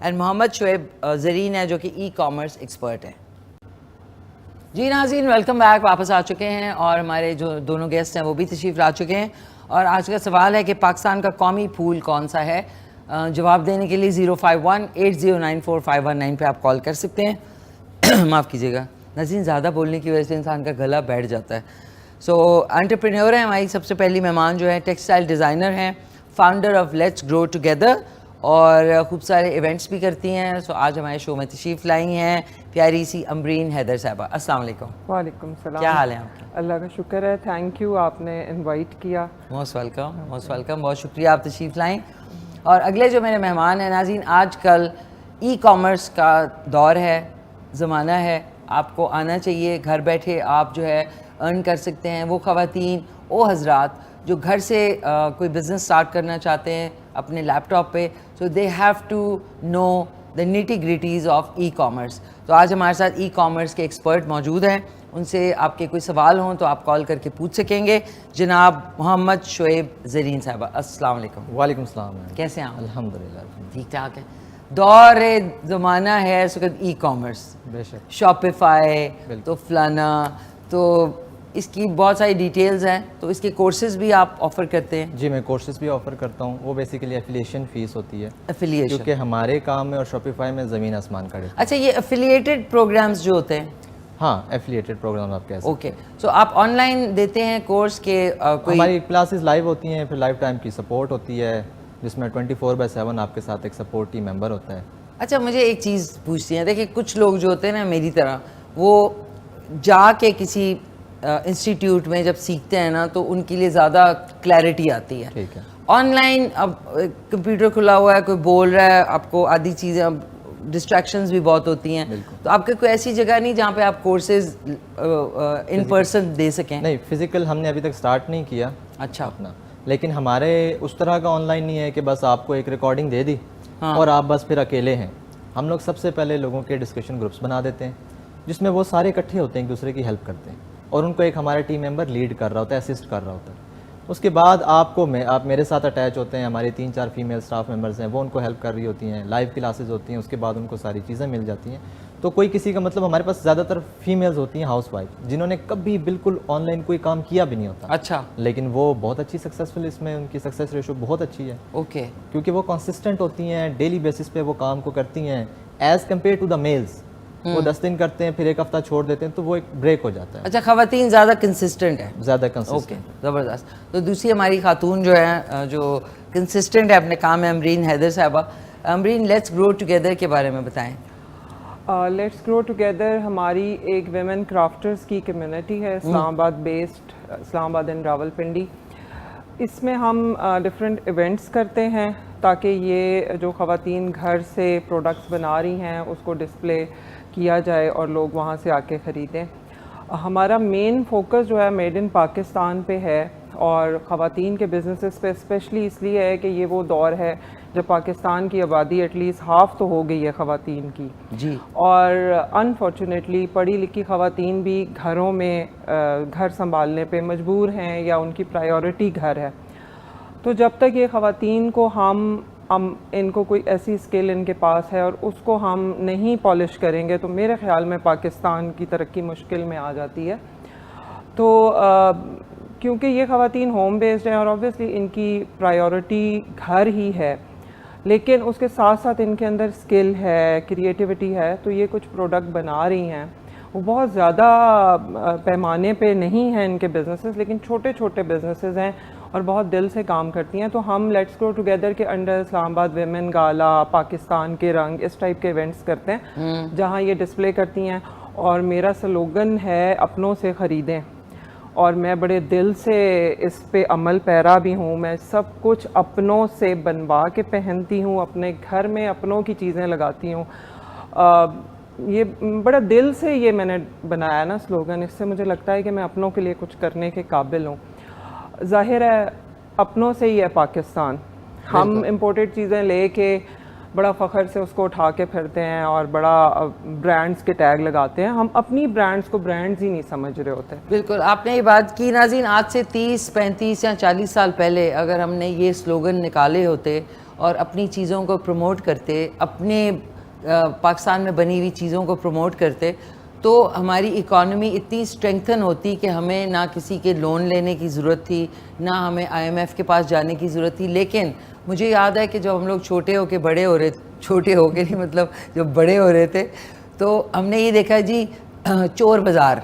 And محمد شعیب زرین ہے جو کہ ای کامرس ایکسپرٹ ہیں. جی ناظرین ویلکم بیک, واپس آ چکے ہیں اور ہمارے جو دونوں گیسٹ ہیں وہ بھی تشریف لا چکے ہیں. اور آج کا سوال ہے کہ پاکستان کا قومی پھول کون سا ہے. جواب دینے کے لیے 05180945119 پہ آپ کال کر سکتے ہیں. معاف کیجیے گا ناظرین, زیادہ بولنے کی وجہ سے انسان کا گلا بیٹھ جاتا ہے. سو انٹرپرینور ہیں ہماری سب سے پہلی مہمان جو ہے ٹیکسٹائل ڈیزائنر ہیں, founder of let's grow together, اور خوب سارے ایونٹس بھی کرتی ہیں. سو آج ہمارے شو میں تشریف لائی ہیں پیاری سی امبرین حیدر صاحبہ. السلام علیکم. وعلیکم السلام. کیا حال ہے آپ کا؟ اللہ کا شکر ہے, تھینک یو آپ نے انوائٹ کیا. موسٹ ویلکم, موسٹ ویلکم, بہت شکریہ آپ تشریف لائیں. اور اگلے جو میرے مہمان ہیں ناظرین, آج کل ای کامرس کا دور ہے, زمانہ ہے, آپ کو آنا چاہیے. گھر بیٹھے آپ جو ہے ارن کر سکتے ہیں. وہ خواتین وہ حضرات جو گھر سے کوئی بزنس سٹارٹ کرنا چاہتے ہیں اپنے لیپ ٹاپ پہ, so they have to know the nitty gritties of e commerce. تو آج ہمارے ساتھ ای کامرس کے ایکسپرٹ موجود ہیں, ان سے آپ کے کوئی سوال ہوں تو آپ کال کر کے پوچھ سکیں گے. جناب محمد شعیب زرین صاحبہ, السلام علیکم. وعلیکم السلام. کیسے ہیں آپ؟ الحمدللہ ٹھیک ٹھاک ہے. دور زمانہ ہے اس وقت ای کامرس, بے شک, شاپیفائی تو فلانا, تو اس کی بہت ساری ڈیٹیلز ہیں. تو اس کے کورسز بھی آپ آفر کرتے ہیں؟ جی میں کورسز بھی آفر کرتا ہوں. وہ بیسیکلی ایفیلیشن فیس ہوتی ہے, ایفیلیشن, کیونکہ ہمارے کام میں اور شاپیفائی میں زمین آسمان کا ڈفرنس. اچھا یہ ایفیلیٹڈ پروگرامز جو ہوتے ہیں, ہاں ایفیلیٹڈ پروگرام آپ کہہ سکتے ہیں. اوکے, سو آپ آن لائن دیتے ہیں کورس کے کوئی؟ ہماری کلاسز لائیو ہوتی ہیں, پھر لائف ٹائم کی سپورٹ ہوتی ہے جس میں 24/7 آپ کے ساتھ ایک سپورٹ ٹیم ممبر ہوتا ہے. اچھا مجھے ایک چیز پوچھتی ہیں, دیکھیں کچھ لوگ جو ہوتے ہیں نا میری طرح, وہ جا کے کسی انسٹیٹیوٹ میں جب سیکھتے ہیں نا تو ان کے لیے زیادہ کلیئرٹی آتی ہے. ٹھیک ہے. آن لائن اب کمپیوٹر کھلا ہوا ہے, کوئی بول رہا ہے, آپ کو آدھی چیزیں, اب ڈسٹریکشنز بھی بہت ہوتی ہیں, تو آپ کے کوئی ایسی جگہ نہیں جہاں پہ آپ کورسز ان پرسن دے سکیں؟ نہیں, فزیکل ہم نے ابھی تک سٹارٹ نہیں کیا. اچھا. اپنا لیکن ہمارے اس طرح کا آن لائن نہیں ہے کہ بس آپ کو ایک ریکارڈنگ دے دی اور آپ بس پھر اکیلے ہیں. ہم لوگ سب سے پہلے لوگوں کے ڈسکشن گروپس بنا دیتے ہیں جس میں وہ سارے اکٹھے ہوتے ہیں, ایک دوسرے کی ہیلپ کرتے ہیں, اور ان کو ایک ہمارا ٹیم ممبر لیڈ کر رہا ہوتا ہے, اسسٹ کر رہا ہوتا ہے. اس کے بعد آپ میرے ساتھ اٹیچ ہوتے ہیں, ہماری 3-4 فیمیل اسٹاف ممبرز ہیں, وہ ان کو ہیلپ کر رہی ہوتی ہیں, لائیو کلاسز ہوتی ہیں, اس کے بعد ان کو ساری چیزیں مل جاتی ہیں. تو کوئی کسی کا مطلب, ہمارے پاس زیادہ تر فیمیلز ہوتی ہیں ہاؤس وائف, جنہوں نے کبھی بالکل آن لائن کوئی کام کیا بھی نہیں ہوتا. اچھا. لیکن وہ بہت اچھی سکسیزفل, اس میں ان کی سکسیس ریشو بہت اچھی ہے. اوکے. کیونکہ وہ کنسسٹنٹ ہوتی ہیں, ڈیلی بیسس پہ وہ کام کو کرتی ہیں, as compared to the males. وہ 10 دن کرتے ہیں, پھر ایک ہفتہ چھوڑ دیتے ہیں, تو وہ ایک بریک ہو جاتا ہے. اچھا, خواتین زیادہ کنسسٹنٹ ہے. زیادہ کنسسٹنٹ. اوکے, زبردست. تو دوسری ہماری خاتون جو ہے جو کنسسٹنٹ ہے اپنے کام میں, امبرین حیدر صاحبہ. امبرین لیٹس گرو ٹوگیدر کے بارے میں بتائیں. لیٹس گرو ٹوگیدر ہماری ایک ویمن کرافٹرز کی کمیونٹی ہے, اسلام آباد بیسڈ, اسلام آباد اینڈ راولپنڈی. اس میں ہم ڈفرینٹ ایونٹس کرتے ہیں تاکہ یہ جو خواتین گھر سے پروڈکٹس بنا رہی ہیں اس کو ڈسپلے کیا جائے اور لوگ وہاں سے آ کے خریدیں. ہمارا مین فوکس جو ہے میڈ ان پاکستان پہ ہے, اور خواتین کے بزنسز پہ اسپیشلی اس لیے ہے کہ یہ وہ دور ہے جب پاکستان کی آبادی ایٹ لیسٹ ہاف تو ہو گئی ہے خواتین کی. جی. اور انفارچونیٹلی پڑھی لکھی خواتین بھی گھروں میں گھر سنبھالنے پہ مجبور ہیں یا ان کی پرائیورٹی گھر ہے. تو جب تک یہ خواتین کو ہم ان کو کوئی ایسی اسکل ان کے پاس ہے اور اس کو ہم نہیں پالش کریں گے تو میرے خیال میں پاکستان کی ترقی مشکل میں آ جاتی ہے. تو کیونکہ یہ خواتین ہوم بیسڈ ہیں اور آبویسلی ان کی پرائیورٹی گھر ہی ہے, لیکن اس کے ساتھ ساتھ ان کے اندر اسکل ہے, کریٹیوٹی ہے, تو یہ کچھ پروڈکٹ بنا رہی ہیں. وہ بہت زیادہ پیمانے پہ نہیں ہیں ان کے بزنسز, لیکن چھوٹے چھوٹے بزنسز ہیں اور بہت دل سے کام کرتی ہیں. تو ہم لیٹس گرو ٹوگیدر کے انڈر اسلام آباد ویمن گالا, پاکستان کے رنگ, اس ٹائپ کے ایونٹس کرتے ہیں جہاں یہ ڈسپلے کرتی ہیں. اور میرا سلوگن ہے اپنوں سے خریدیں, اور میں بڑے دل سے اس پہ عمل پیرا بھی ہوں. میں سب کچھ اپنوں سے بنوا کے پہنتی ہوں, اپنے گھر میں اپنوں کی چیزیں لگاتی ہوں. یہ بڑا دل سے یہ میں نے بنایا نا سلوگن, اس سے مجھے لگتا ہے کہ میں اپنوں کے لیے کچھ کرنے کے قابل ہوں. ظاہر ہے اپنوں سے ہی ہے پاکستان. ہم امپورٹڈ چیزیں لے کے بڑا فخر سے اس کو اٹھا کے پھرتے ہیں اور بڑا برانڈز کے ٹیگ لگاتے ہیں. ہم اپنی برانڈز کو برانڈز ہی نہیں سمجھ رہے ہوتے. بالکل آپ نے یہ بات کی ناظرین. آج سے 30 35 یا 40 سال پہلے اگر ہم نے یہ سلوگن نکالے ہوتے اور اپنی چیزوں کو پروموٹ کرتے, اپنے پاکستان میں بنی ہوئی چیزوں کو پروموٹ کرتے, تو ہماری اکانومی اتنی اسٹرینگتھن ہوتی کہ ہمیں نہ کسی کے لون لینے کی ضرورت تھی, نہ ہمیں IMF کے پاس جانے کی ضرورت تھی. لیکن مجھے یاد ہے کہ جب ہم لوگ چھوٹے ہو کے بڑے ہو رہے تھے, چھوٹے ہو کے نہیں مطلب جب بڑے ہو رہے تھے, تو ہم نے یہ دیکھا جی چور بازار,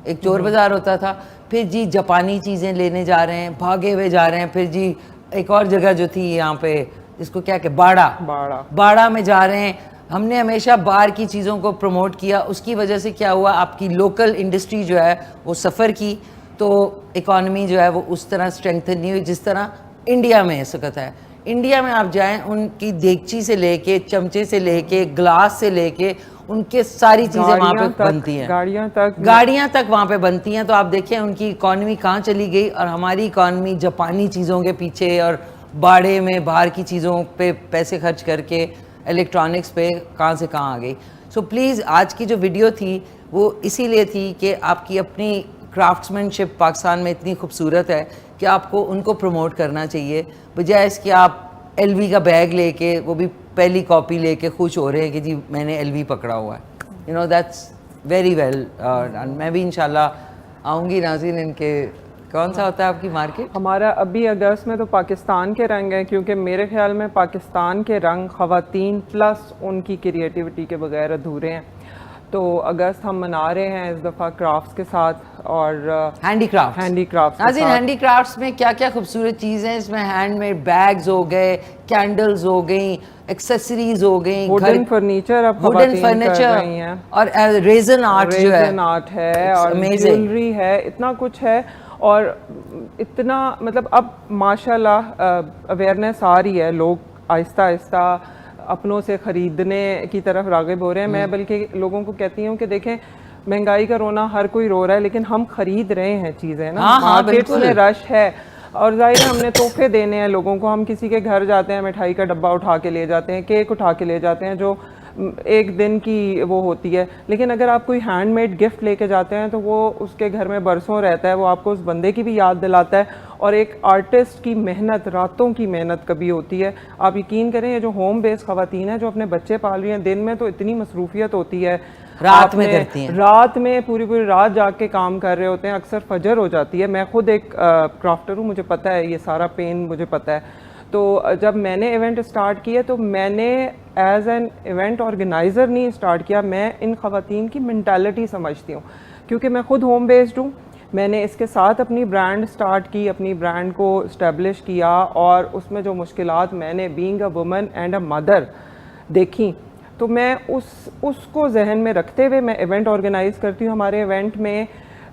ایک چور بازار ہوتا تھا, پھر جی جاپانی چیزیں لینے جا رہے ہیں, بھاگے ہوئے جا رہے ہیں, پھر جی ایک اور جگہ جو تھی یہاں پہ جس کو کیا کہ باڑا میں جا رہے ہیں. ہم نے ہمیشہ باہر کی چیزوں کو پروموٹ کیا, اس کی وجہ سے کیا ہوا, آپ کی لوکل انڈسٹری جو ہے وہ سفر کی, تو اکانومی جو ہے وہ اس طرح اسٹرینگتھن نہیں ہوئی جس طرح انڈیا میں اس وقت ہے. انڈیا میں آپ جائیں, ان کی دیگچی سے لے کے, چمچے سے لے کے, گلاس سے لے کے, ان کے ساری چیزیں وہاں پہ بنتی ہیں, گاڑیاں تک وہاں پہ بنتی ہیں. تو آپ دیکھیں ان کی اکانومی کہاں چلی گئی, اور ہماری اکانومی جاپانی چیزوں کے پیچھے اور باڑے میں باہر کی چیزوں پہ پیسے خرچ کر کے الیکٹرانکس پہ کہاں سے کہاں آ گئی. سو پلیز آج کی جو ویڈیو تھی وہ اسی لیے تھی کہ آپ کی اپنی کرافٹس مین شپ پاکستان میں اتنی خوبصورت ہے کہ آپ کو ان کو پروموٹ کرنا چاہیے, بجائے اس کہ آپ LV کا بیگ لے کے, وہ بھی پہلی کاپی لے کے خوش ہو رہے ہیں کہ جی میں نے LV پکڑا ہوا ہے. That's very well. میں بھی انشاءاللہ آؤں گی ناظرین. ان کے کون سا ہوتا ہے آپ کی مارکیٹ؟ ہمارا ابھی اگست میں تو پاکستان کے رنگ ہیں, کیونکہ میرے خیال میں پاکستان کے رنگ خواتین پلس ان کی کریٹیوٹی کے بغیر ادھورے ہیں. تو اگست ہم منا رہے ہیں اس دفعہ کرافٹس کے ساتھ اور ہینڈی کرافٹس. ناظرین ہینڈی کرافٹس میں کیا کیا خوبصورت چیزیں ہیں. اس میں ہینڈ میڈ بیگز ہو گئے, کینڈلز ہو گئیں, ایکسیسریز ہو گئیں, ووڈن فرنیچر اب خواتین کر رہی ہیں, اور ریزن آرٹ جو ہے, ریزن آرٹ ہے, اور جیولری ہے, اتنا کچھ ہے. اور اتنا مطلب اب ماشاءاللہ اویئرنیس آ رہی ہے, لوگ آہستہ آہستہ اپنوں سے خریدنے کی طرف راغب ہو رہے ہیں. میں بلکہ لوگوں کو کہتی ہوں کہ دیکھیں مہنگائی کا رونا ہر کوئی رو رہا ہے, لیکن ہم خرید رہے ہیں چیزیں نا, مارکیٹس میں رش ہے, اور ظاہر ہے ہم نے تحفے دینے ہیں لوگوں کو. ہم کسی کے گھر جاتے ہیں, مٹھائی کا ڈبہ اٹھا کے لے جاتے ہیں, کیک اٹھا کے لے جاتے ہیں جو ایک دن کی وہ ہوتی ہے. لیکن اگر آپ کوئی ہینڈ میڈ گفٹ لے کے جاتے ہیں تو وہ اس کے گھر میں برسوں رہتا ہے, وہ آپ کو اس بندے کی بھی یاد دلاتا ہے, اور ایک آرٹسٹ کی محنت, راتوں کی محنت کبھی ہوتی ہے. آپ یقین کریں یہ جو ہوم بیس خواتین ہیں جو اپنے بچے پال رہی ہیں, دن میں تو اتنی مصروفیت ہوتی ہے, رات میں کرتی ہیں, رات میں پوری رات جاگ کے کام کر رہے ہوتے ہیں, اکثر فجر ہو جاتی ہے. میں خود ایک کرافٹر ہوں, مجھے پتہ ہے یہ سارا پین مجھے پتہ ہے. تو جب میں نے ایونٹ اسٹارٹ کیا تو میں نے ایز این ایونٹ آرگنائزر نہیں اسٹارٹ کیا, میں ان خواتین کی مینٹالٹی سمجھتی ہوں, کیونکہ میں خود ہوم بیسڈ ہوں. میں نے اس کے ساتھ اپنی برانڈ اسٹارٹ کی, اپنی برانڈ کو اسٹیبلش کیا, اور اس میں جو مشکلات میں نے being a woman and a mother دیکھیں, تو میں اس کو ذہن میں رکھتے ہوئے میں ایونٹ آرگنائز کرتی ہوں. ہمارے ایونٹ میں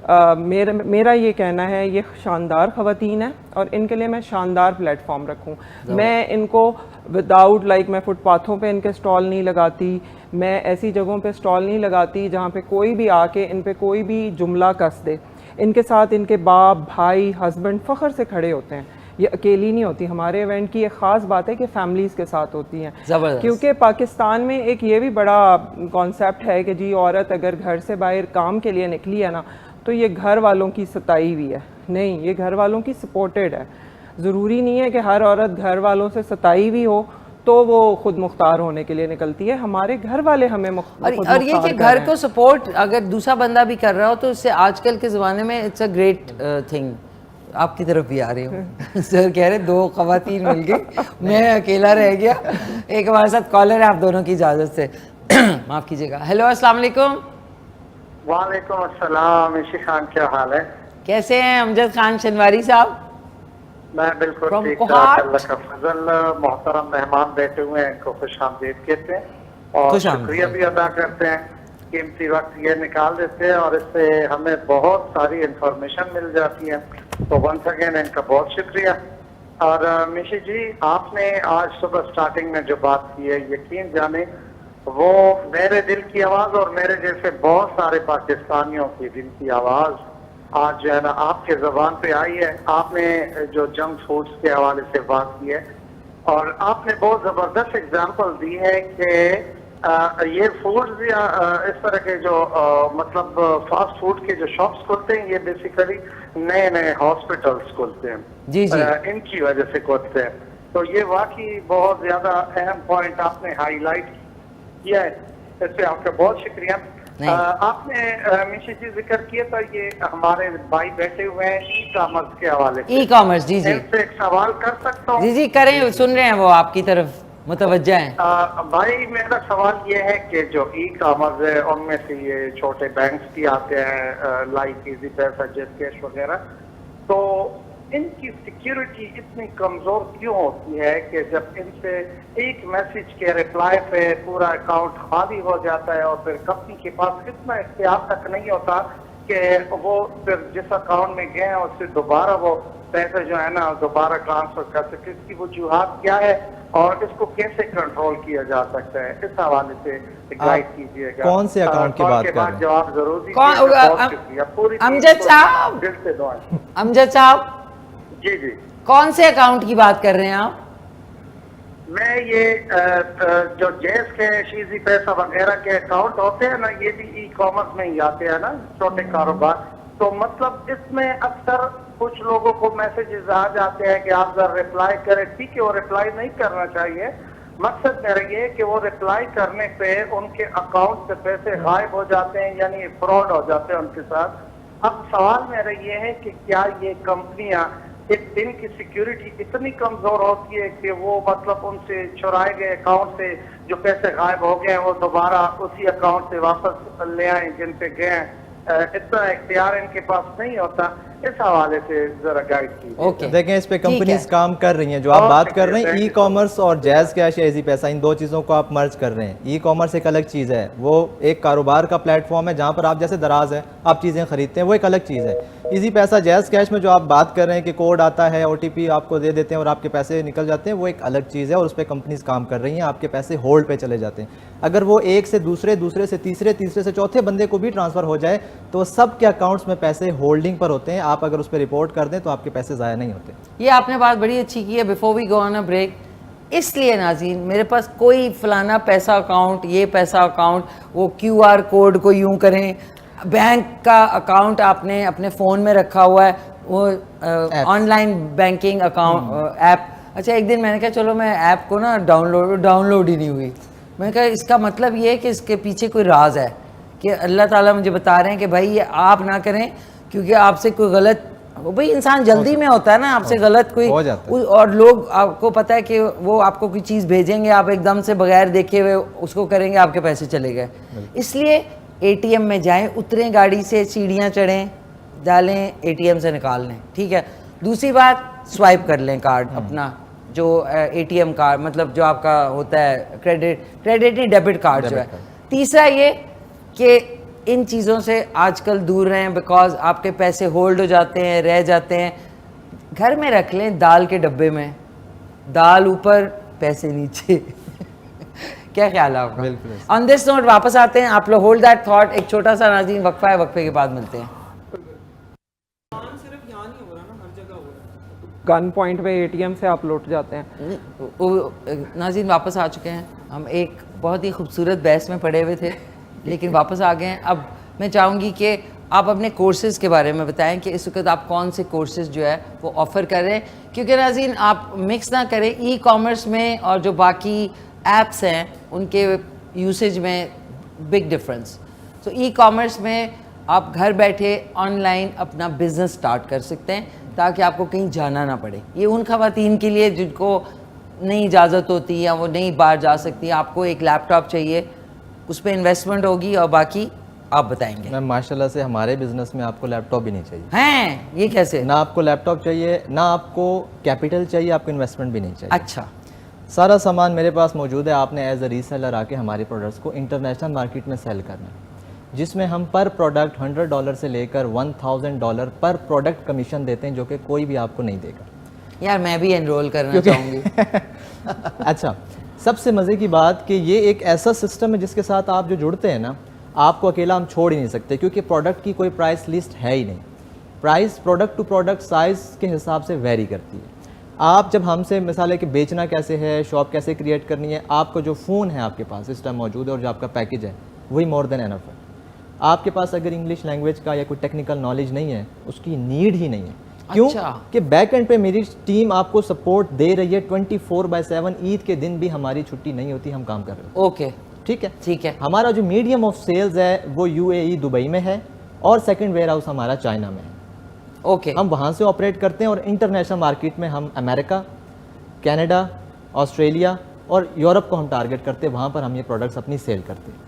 میرا یہ کہنا ہے یہ شاندار خواتین ہیں, اور ان کے لیے میں شاندار پلیٹ فارم رکھوں. میں ان کو وداؤٹ میں فٹ پاتھوں پہ ان کے سٹال نہیں لگاتی, میں ایسی جگہوں پہ سٹال نہیں لگاتی جہاں پہ کوئی بھی آ کے ان پہ کوئی بھی جملہ کس دے. ان کے ساتھ ان کے باپ, بھائی, ہسبینڈ فخر سے کھڑے ہوتے ہیں, یہ اکیلی نہیں ہوتی. ہمارے ایونٹ کی ایک خاص بات ہے کہ فیملیز کے ساتھ ہوتی ہیں, کیونکہ پاکستان میں ایک یہ بھی بڑا کانسیپٹ ہے کہ جی عورت اگر گھر سے باہر کام کے لیے نکلی ہے نا تو یہ گھر والوں کی ستائی ہوئی ہے. نہیں, یہ گھر والوں کی سپورٹڈ ہے. ضروری نہیں ہے کہ ہر عورت گھر والوں سے ستائی ہوئی ہو تو وہ خود مختار ہونے کے لیے نکلتی ہے. ہمارے گھر والے ہمیں اور یہ کہ گھر کو سپورٹ اگر دوسرا بندہ بھی کر رہا ہو تو اس سے آج کل کے زمانے میں اٹس اے گریٹ تھنگ. آپ کی طرف بھی آ رہی ہوں سر کہہ رہے 2 خواتین مل گئی, میں اکیلا رہ گیا. ایک ہمارے ساتھ کالر ہے, آپ دونوں کی اجازت سے معاف کیجیے گا. ہیلو, السلام علیکم. وعلیکم السلام. عشی خان کیا حال ہے؟ کیسے ہیں امجد خان شنواری صاحب؟ میں بالکل ٹھیک ٹھاک, اللہ کا فضل. محترم مہمان بیٹھے ہوئے ہیں, ان کو خوش آمدید کہتے ہیں اور شکریہ بھی ادا کرتے ہیں. قیمتی وقت یہ نکال دیتے ہیں اور اس سے ہمیں بہت ساری انفارمیشن مل جاتی ہے, تو ونس اگین ان کا بہت شکریہ. اور میشی جی, آپ نے آج صبح سٹارٹنگ میں جو بات کی ہے, یقین جانے وہ میرے دل کی آواز اور میرے جیسے بہت سارے پاکستانیوں کی دل کی آواز آج جو ہے نا آپ کے زبان پہ آئی ہے. آپ نے جو جنک فوڈز کے حوالے سے بات کی ہے, اور آپ نے بہت زبردست اگزامپل دی ہے کہ یہ فوڈز یا اس طرح کے جو مطلب فاسٹ فوڈ کے جو شاپس کھلتے ہیں, یہ بیسیکلی نئے نئے ہاسپٹلس کھلتے ہیں, جی جی, ان کی وجہ سے کھلتے ہیں. تو یہ واقعی بہت زیادہ اہم پوائنٹ آپ نے ہائی لائٹ کیا ہے، اس پہ آپ کا بہت شکریہ. آپ نے ہمیشہ چیز ذکر کیا تھا، یہ ہمارے بھائی بیٹھے ہوئے ہیں ای کامرس کے حوالے سے. ای کامرس، جی جی ان سے ایک سوال کر سکتا ہوں؟ جی جی کریں، سن رہے ہیں، وہ آپ کی طرف متوجہ ہیں. بھائی میرا سوال یہ ہے کہ جو ای کامرس ہے ان میں سے یہ چھوٹے بینکس بھی آتے ہیں لائک ایزی پیسہ، جیت کیش وغیرہ، تو ان کی سیکیورٹی اتنی کمزور کیوں ہوتی ہے کہ جب ان سے ایک میسج کے ریپلائی پہ پورا اکاؤنٹ خالی ہو جاتا ہے اور پھر کمپنی کے پاس اتنا اختیار تک نہیں ہوتا کہ وہ پھر جس اکاؤنٹ میں گئے ہیں اس سے دوبارہ وہ پیسے جو ہے نا دوبارہ ٹرانسفر کر سکتے؟ اس کی وجوہات کیا ہے اور اس کو کیسے کنٹرول کیا جا سکتا ہے؟ اس حوالے سے گائیڈ کیجیے گا. کون سے اکاؤنٹ کی بات کر رہے ہیں؟ جواب ضرور دیجیے. امجد صاحب، دل سے دعائیں. امجد صاحب، جی جی کون سے اکاؤنٹ کی بات کر رہے ہیں آپ؟ میں یہ جو جیز کے ایزی پیسہ وغیرہ کے اکاؤنٹ ہوتے ہیں نا، یہ بھی ای کامرس میں ہی آتے ہیں نا، چھوٹے کاروبار. تو مطلب اس میں اکثر کچھ لوگوں کو میسیجز آ جاتے ہیں کہ آپ ذرا ریپلائی کریں. ٹھیک ہے، وہ ریپلائی نہیں کرنا چاہیے. مقصد میرا یہ ہے کہ وہ ریپلائی کرنے پہ ان کے اکاؤنٹ سے پیسے غائب ہو جاتے ہیں، یعنی فراڈ ہو جاتے ہیں ان کے ساتھ. اب سوال میرا یہ ہے کہ کیا یہ کمپنیاں ان کی سیکیورٹی اتنی کمزور ہوتی ہے کہ وہ مطلب ان سے چرائے گئے اکاؤنٹ سے جو پیسے غائب ہو گئے ہیں وہ دوبارہ اسی اکاؤنٹ سے واپس لے آئیں جن پہ گئے ہیں؟ اتنا اختیار ان کے پاس نہیں ہوتا. اس حوالے سے ذرا گائیڈ کیجیے. دیکھیں اس پہ کمپنیز کام کر رہی ہیں. جو آپ بات کر رہے ہیں ای کامرس اور جیز کیش یا ایزی پیسہ، ان دو چیزوں کو آپ مرج کر رہے ہیں. ای کامرس ایک الگ چیز ہے، وہ ایک کاروبار کا پلیٹ فارم ہے جہاں پر آپ جیسے دراز ہے آپ چیزیں خریدتے ہیں، وہ ایک الگ چیز ہے. ایزی پیسہ جیز کیش میں جو آپ بات کر رہے ہیں کہ کوڈ آتا ہے، او ٹی پی آپ کو دے دیتے ہیں اور آپ کے پیسے نکل جاتے ہیں، وہ ایک الگ چیز ہے اور اس پہ کمپنیز کام کر رہی ہیں. آپ کے پیسے ہولڈ پہ چلے جاتے ہیں. اگر وہ ایک سے دوسرے، دوسرے سے تیسرے، تیسرے سے چوتھے بندے کو بھی ٹرانسفر ہو جائے تو سب کے اکاؤنٹس میں پیسے ہولڈنگ پر ہوتے ہیں. آپ اگر اس پہ رپورٹ کر دیں تو آپ کے پیسے ضائع نہیں ہوتے. یہ آپ نے بات بڑی اچھی کی ہے. Before we go on a break, اس لیے ناظرین میرے پاس کوئی فلانا پیسہ اکاؤنٹ، یہ پیسہ اکاؤنٹ، وہ کیو آر کوڈ کو یوں کریں، بینک کا اکاؤنٹ آپ نے اپنے فون میں رکھا ہوا ہے، وہ on line banking account app. اچھا ایک دن میں نے کہا چلو میں ایپ کو نا ڈاؤن لوڈ ہی نہیں ہوئی. میں نے کہا اس کا مطلب یہ ہے کہ اس کے پیچھے کوئی راز ہے کہ اللہ تعالیٰ مجھے بتا رہے ہیں کہ بھائی یہ آپ نہ کریں کیونکہ آپ سے کوئی غلط، بھائی انسان جلدی میں ہوتا ہے نا، آپ سے غلط کوئی، اور لوگ آپ کو پتہ ہے کہ وہ آپ کو کوئی چیز بھیجیں گے، آپ ایک دم سے بغیر دیکھے ہوئے اس کو کریں گے، آپ کے پیسے چلے گئے. اس لیے اے ٹی ایم میں جائیں، اتریں گاڑی سے، سیڑھیاں چڑھیں، ڈالیں، اے ٹی ایم سے نکال لیں. ٹھیک ہے. دوسری بات، سوائپ کر لیں کارڈ اپنا، جو اے ٹی ایم کارڈ مطلب جو آپ کا ہوتا ہے کریڈٹ نہیں ڈیبٹ کارڈ جو ہے. تیسرا یہ کہ ان چیزوں سے آج کل دور رہیں، بیکاز آپ کے پیسے ہولڈ ہو جاتے ہیں، رہ جاتے ہیں. گھر میں رکھ لیں دال کے ڈبے میں، دال اوپر پیسے نیچے. کیا خیال ہے آپ کا؟ آن دس نوٹ واپس آتے ہیں. آپ لوگ ہولڈ دیٹ تھاٹ. ایک چھوٹا سا ناظرین وقفہ ہے، وقفے کے بعد ملتے ہیں. گن پوائنٹ پہ اے ٹی ایم سے آپ لوٹ جاتے ہیں. ناظرین واپس آ چکے ہیں. ہم ایک بہت ہی خوبصورت بحث میں پڑے ہوئے تھے لیکن واپس آ گئے ہیں. اب میں چاہوں گی کہ آپ اپنے کورسز کے بارے میں بتائیں کہ اس وقت آپ کون سے کورسز جو ہے وہ آفر کر رہے ہیں، کیونکہ ناظرین آپ مکس نہ کریں ای کامرس میں اور جو باقی ایپس ہیں ان کے یوسیج میں بگ ڈفرینس. تو ای کامرس میں آپ گھر بیٹھے آن لائن اپنا بزنس سٹارٹ کر سکتے ہیں تاکہ آپ کو کہیں جانا نہ پڑے. یہ ان خواتین کے لیے جن کو نہیں اجازت ہوتی یا وہ نہیں باہر جا سکتی، آپ کو ایک لیپ ٹاپ چاہیے، اس پہ انویسٹمنٹ ہوگی اور باقی آپ بتائیں گے. میم ماشاءاللہ سے ہمارے بزنس میں آپ کو لیپ ٹاپ بھی نہیں چاہیے. ہیں یہ کیسے؟ نہ آپ کو لیپ ٹاپ چاہیے، نہ آپ کو کیپٹل چاہیے، آپ کو انویسٹمنٹ بھی نہیں چاہیے. اچھا، سارا سامان میرے پاس موجود ہے. آپ نے ایز اے ریسیلر آ کے ہمارے پروڈکٹس کو انٹرنیشنل مارکیٹ میں سیل کرنا ہے، جس میں ہم پر پروڈکٹ $100 سے لے کر $1000 پر پروڈکٹ کمیشن دیتے ہیں، جو کہ کوئی بھی آپ کو نہیں دے گا. یار میں بھی انرول کرنا چاہوں گی. اچھا، سب سے مزے کی بات کہ یہ ایک ایسا سسٹم ہے جس کے ساتھ آپ جو جڑتے ہیں نا، آپ کو اکیلا ہم چھوڑ ہی نہیں سکتے، کیونکہ پروڈکٹ کی کوئی پرائس لسٹ ہے ہی نہیں. Price product to product size کے حساب سے ویری کرتی ہے. آپ جب ہم سے مثال ہے کہ بیچنا کیسے ہے، شاپ کیسے کریٹ کرنی ہے، آپ کو جو فون ہے آپ کے پاس اس ٹائم موجود ہے اور جو آپ کا پیکج ہے وہی مور دین انف ہے. آپ کے پاس اگر انگلش لینگویج کا یا کوئی ٹیکنیکل نالج نہیں ہے، اس کی نیڈ ہی نہیں ہے. کیوں کہ بیک اینڈ پہ میری ٹیم آپ کو سپورٹ دے رہی ہے 24/7. عید کے دن بھی ہماری چھٹی نہیں ہوتی, ہم کام کر رہے ہیں. اوکے ٹھیک ہے, ٹھیک ہے. ہمارا جو میڈیم آف سیلز ہے وہ UAE دبئی میں ہے, اور سیکنڈ ویئر ہاؤس ہمارا چائنا میں ہے. اوکے, ہم وہاں سے آپریٹ کرتے ہیں, اور انٹرنیشنل مارکیٹ میں ہم امریکہ, کینیڈا, آسٹریلیا اور یورپ کو ہم ٹارگٹ کرتے ہیں, وہاں پر ہم یہ پروڈکٹس اپنی سیل کرتے ہیں.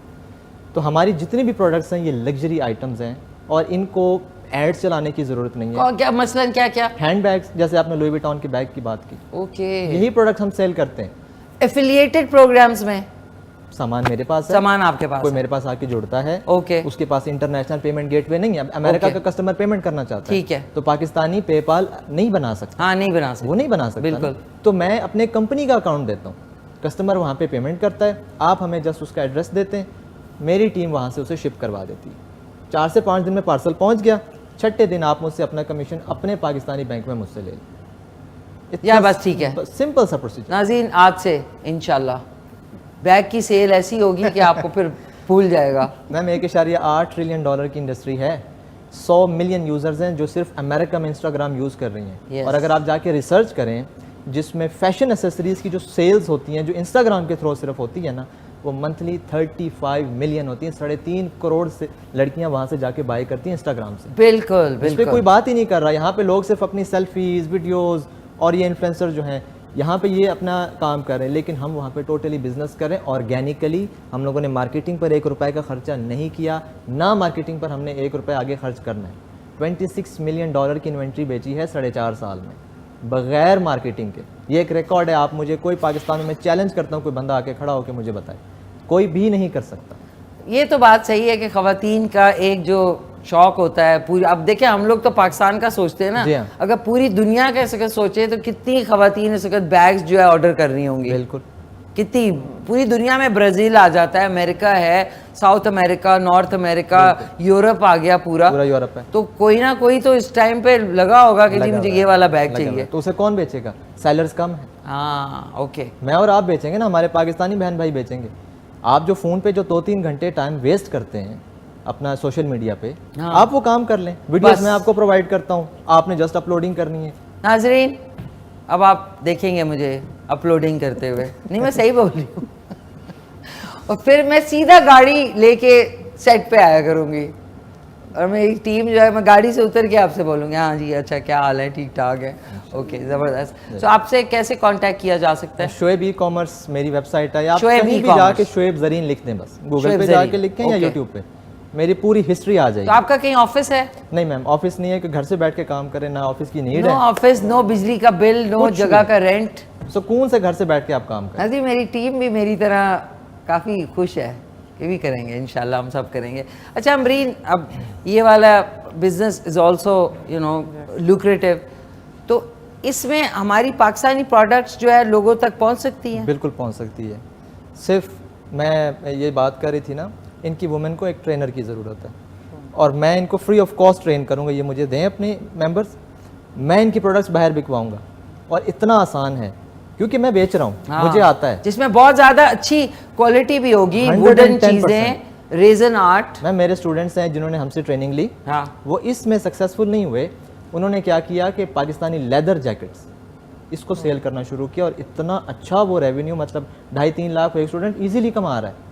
تو ہماری جتنی بھی پروڈکٹس ہیں یہ لگژری آئٹمز ہیں, اور ان کو ایڈ چلانے کی ضرورت نہیں ہے. کیا مثلاً کیا کیا؟ ہینڈ بیگز, جیسے آپ نے لوئی ویٹون کے بیگ کی بات کی, اوکے, یہی پروڈکٹس ہم سیل کرتے ہیں. ایفیلیٹڈ پروگرامز میں سامان میرے پاس ہے, سامان آپ کے پاس کوئی میرے پاس آ کے جڑتا ہے, اوکے, اس کے پاس انٹرنیشنل پیمنٹ گیٹ وے نہیں ہے, امریکہ کا کسٹمر پیمنٹ کرنا چاہتا ہے, ٹھیک ہے, تو پاکستانی پے پال نہیں بنا سکتا. ہاں نہیں بنا سکتا, وہ نہیں بنا سکتا بالکل. تو میں اپنے کمپنی کا اکاؤنٹ دیتا ہوں, کسٹمر وہاں پہ پیمنٹ کرتا ہے, آپ ہمیں جسٹ اس کا ایڈریس دیتے ہیں, میری ٹیم وہاں سے اسے شپ کروا دیتی ہے. 4 سے 5 دن میں پارسل پہنچ گیا, چھٹے دن آپ مجھ سے اپنا کمیشن اپنے پاکستانی بینک میں مجھ سے لے لیں. یا بس ٹھیک ہے, سمپل سا پروسیجر. ناظرین آج سے انشاءاللہ بیگ کی سیل ایسی ہوگی کہ آپ کو پھر بھول جائے گا. میم 1.8 ٹریلین ڈالر کی انڈسٹری ہے, 100 ملین یوزرز ہیں جو صرف امریکہ میں انسٹاگرام یوز کر رہی ہیں. اور اگر آپ جا کے ریسرچ کریں, جس میں فیشن ایسیسریز کی جو سیلز ہوتی ہیں جو انسٹاگرام کے تھرو صرف ہوتی ہے نا, وہ منتھلی 35 ملین ہوتی ہیں. 3.5 کروڑ سے لڑکیاں وہاں سے جا کے بائی کرتی ہیں انسٹاگرام سے. بالکل اس پہ کوئی بات ہی نہیں کر رہا. یہاں پہ لوگ صرف اپنی سیلفیز, ویڈیوز, اور یہ انفلوئنسر جو ہیں یہاں پہ یہ اپنا کام کر رہے ہیں, لیکن ہم وہاں پہ ٹوٹلی بزنس کریں. آرگینکلی ہم لوگوں نے مارکیٹنگ پر 1 روپے کا خرچہ نہیں کیا, نہ مارکیٹنگ پر ہم نے 1 روپے آگے خرچ کرنا ہے. 26 ملین ڈالر کی انوینٹری بیچی ہے 4.5 سال میں بغیر مارکیٹنگ کے. یہ ایک ریکارڈ ہے. آپ مجھے کوئی پاکستان میں چیلنج کرتا ہوں, کوئی بندہ آ کے کھڑا ہو کے مجھے بتائے, کوئی بھی نہیں کر سکتا. یہ تو بات صحیح ہے کہ خواتین کا ایک جو شوق ہوتا ہے پوری, اب دیکھیں ہم لوگ تو پاکستان کا سوچتے ہیں نا, اگر پوری دنیا کا اس وقت سوچے تو کتنی خواتین اس وقت بیگز جو ہے آرڈر کر رہی ہوں گی. بالکل, کتنی, پوری دنیا میں برازیل آ جاتا ہے, امریکہ ہے, ساؤتھ امریکہ, نارتھ امریکہ, یورپ آ گیا پورا یورپ ہے. تو کوئی نہ کوئی تو اس ٹائم پہ لگا ہوگا کہ جی مجھے یہ والا بیگ چاہیے. تو اسے کون بیچے گا؟ سیلرز کم ہیں. ہاں اوکے, میں اور آپ بیچیں گے نا, ہمارے پاکستانی بہن بھائی بیچیں گے. آپ جو فون پہ جو 2-3 گھنٹے ٹائم ویسٹ کرتے ہیں اپنا سوشل میڈیا پہ, آپ وہ کام کر لیں. ویڈیوز میں آپ کو پرووائڈ کرتا ہوں, آپ نے جسٹ اپلوڈنگ کرنی ہے. ناظرین اب آپ دیکھیں گے مجھے اپلوڈنگ کرتے ہوئے, نہیں میں صحیح بول رہی ہوں, اور پھر میں سیدھا گاڑی لے کے سیٹ پہ آیا کروں گی, اور میری ٹیم جو ہے میں گاڑی سے اتر کے آپ سے بولوں گی ہاں جی اچھا کیا حال ہے, ٹھیک ٹھاک ہے, اوکے زبردست. تو آپ سے کیسے کانٹیکٹ کیا جا سکتا ہے؟ شعیب ای کامرس میری ویب سائٹ ہے, آپ کہیں بھی جا کے شعیب زرین لکھ دیں, بس گوگل پہ جا کے لکھیں یا یوٹیوب پہ, میری پوری ہسٹری آ جائے گی. تو آپ کا کہیں آفس ہے؟ نہیں میم, آفس نہیں ہے کہ گھر سے بیٹھ کے کام کریں, نہ آفس کی نیڈ ہے. نو آفس, نو بجلی کا بل, نو جگہ کا رینٹ, سکون سے گھر سے بیٹھ کے آپ کام کریں. جی میری ٹیم بھی میری طرح کافی خوش ہے, یہ بھی کریں گے انشاءاللہ, ہم سب کریں گے. اچھا امرین, اب یہ والا business is also you know lucrative, تو اس میں ہماری پاکستانی پروڈکٹس جو ہے لوگوں تک پہنچ سکتی ہیں؟ بالکل پہنچ سکتی ہے. صرف میں یہ بات کر رہی تھی نا, ان کی وومن کو ایک ٹرینر کی ضرورت ہے, اور میں ان کو فری آف کاسٹ ٹرین کروں گا. یہ مجھے دیں اپنے ممبرز, میں ان کی پروڈکٹس باہر بکواؤں گا, اور اتنا آسان ہے کیونکہ میں بیچ رہا ہوں, مجھے آتا ہے, جس میں بہت زیادہ اچھی کوالٹی بھی ہوگی, ووڈن چیزیں, ریزن آرٹ. میں میرے اسٹوڈنٹس ہیں جنہوں نے ہم سے ٹریننگ لی, وہ اس میں سکسیزفل نہیں ہوئے. انہوں نے کیا کیا کہ پاکستانی لیدر جیکٹس اس کو سیل کرنا شروع کیا, اور اتنا اچھا وہ ریونیو, مطلب 2.5-3 لاکھ ایک اسٹوڈنٹ ایزیلی کما رہا ہے.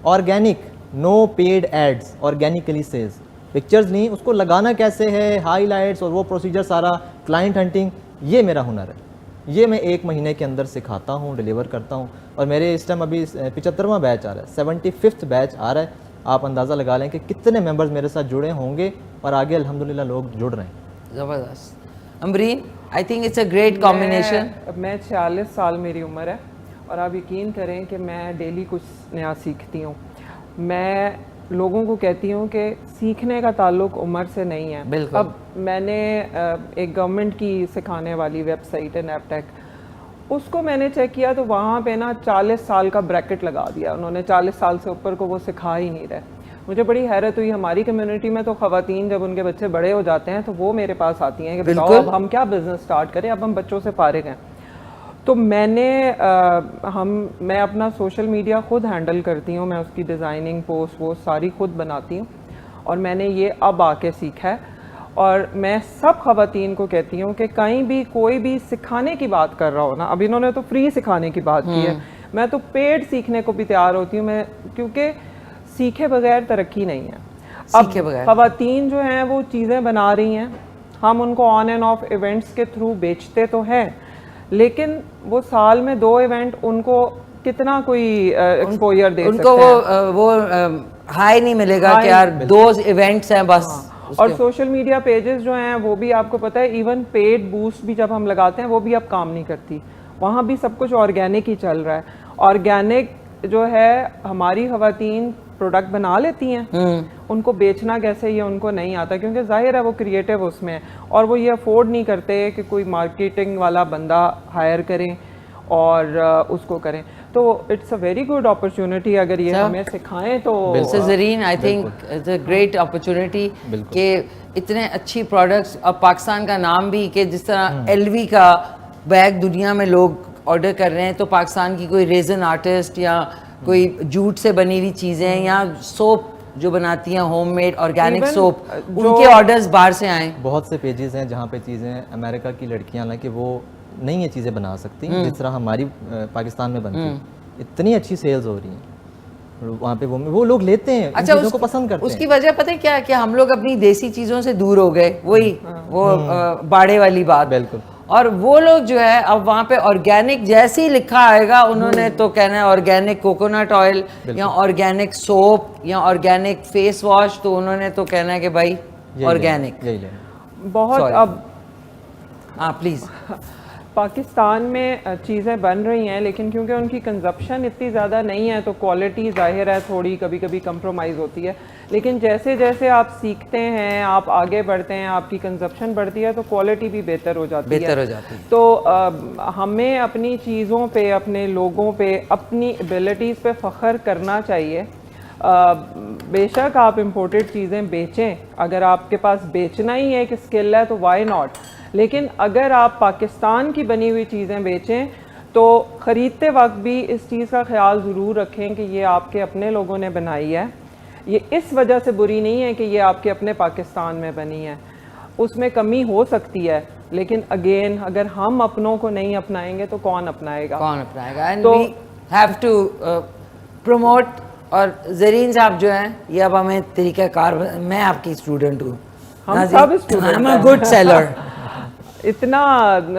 Organic, no paid ads, organically sales, pictures نہیں, اس کو لگانا کیسے ہے, ہائی لائٹس اور وہ پروسیجر سارا, کلائنٹ ہنٹنگ, یہ میرا ہنر ہے. یہ میں 1 مہینے کے اندر سکھاتا ہوں, ڈیلیور کرتا ہوں. اور میرے اس ٹائم ابھی 75واں بیچ آ رہا ہے, 75th بیچ آ رہا ہے. آپ اندازہ لگا لیں کہ کتنے ممبرز میرے ساتھ جڑے ہوں گے, اور آگے الحمدللہ لوگ جڑ رہے ہیں. زبردست. Amreen, I think it's a great combination. میں 46 سال میری عمر ہے, اور آپ یقین کریں کہ میں ڈیلی کچھ نیا سیکھتی ہوں. میں لوگوں کو کہتی ہوں کہ سیکھنے کا تعلق عمر سے نہیں ہے. اب میں نے ایک گورنمنٹ کی سکھانے والی ویب سائٹ ہے نیپٹیک, اس کو میں نے چیک کیا تو وہاں پہ نا 40 سال کا بریکٹ لگا دیا انہوں نے, 40 سال سے اوپر کو وہ سکھا ہی نہیں رہے. مجھے بڑی حیرت ہوئی. ہماری کمیونٹی میں تو خواتین جب ان کے بچے بڑے ہو جاتے ہیں تو وہ میرے پاس آتی ہیں کہ بتاؤ اب ہم کیا بزنس سٹارٹ کریں, اب ہم بچوں سے فارغ ہیں. تو میں اپنا سوشل میڈیا خود ہینڈل کرتی ہوں, میں اس کی ڈیزائننگ, پوسٹ وہ ساری خود بناتی ہوں, اور میں نے یہ اب آ کے سیکھا ہے. اور میں سب خواتین کو کہتی ہوں کہ کہیں بھی کوئی بھی سکھانے کی بات کر رہا ہو نا, اب انہوں نے تو فری سکھانے کی بات کی ہے, میں تو پیڈ سیکھنے کو بھی تیار ہوتی ہوں میں, کیونکہ سیکھے بغیر ترقی نہیں ہے. اب خواتین جو ہیں وہ چیزیں بنا رہی ہیں, ہم ان کو آن اینڈ آف ایونٹس کے تھرو بیچتے تو ہیں, لیکن وہ سال میں 2 ایونٹ ان کو کتنا کوئی ایکسپوجر دے سکتے ہیں, وہ ہائی نہیں ملے گا کہ یار 2 ایونٹس ہیں بس. اور سوشل میڈیا پیجز جو ہیں وہ بھی آپ کو پتہ ہے, ایون پیڈ بوسٹ بھی جب ہم لگاتے ہیں وہ بھی اب کام نہیں کرتی, وہاں بھی سب کچھ آرگینک ہی چل رہا ہے. آرگینک جو ہے ہماری خواتین پروڈکٹ بنا لیتی ہیں, ان کو بیچنا کیسے یہ ان کو نہیں آتا, کیونکہ ظاہر ہے وہ کریٹو اس میں, اور وہ یہ افورڈ نہیں کرتے کہ کوئی مارکیٹنگ والا بندہ ہائر کریں اور اس کو کریں. تو it's a very good opportunity اگر یہ ہمیں سکھائیں تو. Zareen I think it's a great opportunity کہ اتنے اچھی پروڈکٹس, اور پاکستان کا نام بھی, کہ جس طرح ایل وی کا بیگ دنیا میں لوگ آرڈر کر رہے ہیں, تو پاکستان کی کوئی ریزن آرٹسٹ یا کوئی جوٹ سے بنی ہوئی چیزیں یا سوپ جو بناتی ہیں ہوم میڈ آرگینک سوپ, ان کے آرڈرز باہر سے آئیں. بہت سے پیجز ہیں جہاں پہ چیزیں امریکہ کی لڑکیاں حالانکہ وہ نہیں یہ چیزیں بنا سکتی جس طرح ہماری پاکستان میں بنتی, اتنی اچھی سیلز ہو رہی ہیں وہاں پہ, وہ لوگ لیتے ہیں, ان چیزوں کو پسند کرتے ہیں. اس کی وجہ پتہ ہے کیا ہے, کہ ہم لوگ اپنی دیسی چیزوں سے دور ہو گئے, وہی وہ باڑے والی بات. بالکل. اور وہ لوگ جو ہے اب وہاں پہ آرگینک جیسے ہی لکھا آئے گا انہوں نے تو کہنا ہے آرگینک کوکونٹ آئل یا آرگینک سوپ یا آرگینک فیس واش, تو انہوں نے تو کہنا ہے کہ بھائی آرگینک. بہت اب ہاں پلیز, پاکستان میں چیزیں بن رہی ہیں, لیکن کیونکہ ان کی کنزپشن اتنی زیادہ نہیں ہے تو کوالٹی ظاہر ہے تھوڑی کبھی کبھی کمپرومائز ہوتی ہے, لیکن جیسے جیسے آپ سیکھتے ہیں, آپ آگے بڑھتے ہیں, آپ کی کنزپشن بڑھتی ہے تو کوالٹی بھی بہتر ہو جاتی ہے. تو ہمیں اپنی چیزوں پہ, اپنے لوگوں پہ, اپنی ایبلٹیز پہ فخر کرنا چاہیے. بے شک آپ امپورٹڈ چیزیں بیچیں, اگر آپ کے پاس بیچنا ہی ایک اسکل ہے تو وائی ناٹ, لیکن اگر آپ پاکستان کی بنی ہوئی چیزیں بیچیں تو خریدتے وقت بھی اس چیز کا خیال ضرور رکھیں کہ یہ آپ کے اپنے لوگوں نے بنائی ہے, یہ اس وجہ سے بری نہیں ہے کہ یہ آپ کے اپنے پاکستان میں بنی ہے. اس میں کمی ہو سکتی ہے, لیکن اگین اگر ہم اپنوں کو نہیں اپنائیں گے تو کون اپنائے گا, تو ہیو ٹو پروموٹ. اور زرین صاحب جو ہیں یہ اب ہمیں طریقہ کار, میں آپ کی اسٹوڈنٹ ہوں, ہم سب اسٹوڈنٹ ہیں, گڈ سیلر. اتنا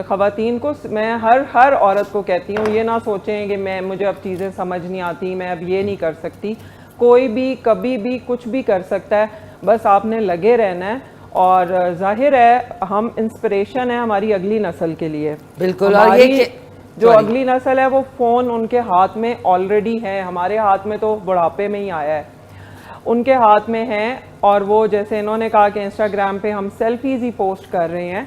خواتین کو میں ہر عورت کو کہتی ہوں, یہ نہ سوچیں کہ مجھے اب چیزیں سمجھ نہیں آتی, میں اب یہ نہیں کر سکتی. کوئی بھی کبھی بھی کچھ بھی کر سکتا ہے, بس آپ نے لگے رہنا ہے. اور ظاہر ہے ہم انسپریشن ہے ہماری اگلی نسل کے لیے. بالکل. اور یہ جو اگلی نسل ہے وہ فون ان کے ہاتھ میں آلریڈی ہے, ہمارے ہاتھ میں تو بڑھاپے میں ہی آیا ہے, ان کے ہاتھ میں ہیں. اور وہ جیسے انہوں نے کہا کہ انسٹاگرام پہ ہم سیلفیز ہی پوسٹ کر رہے ہیں,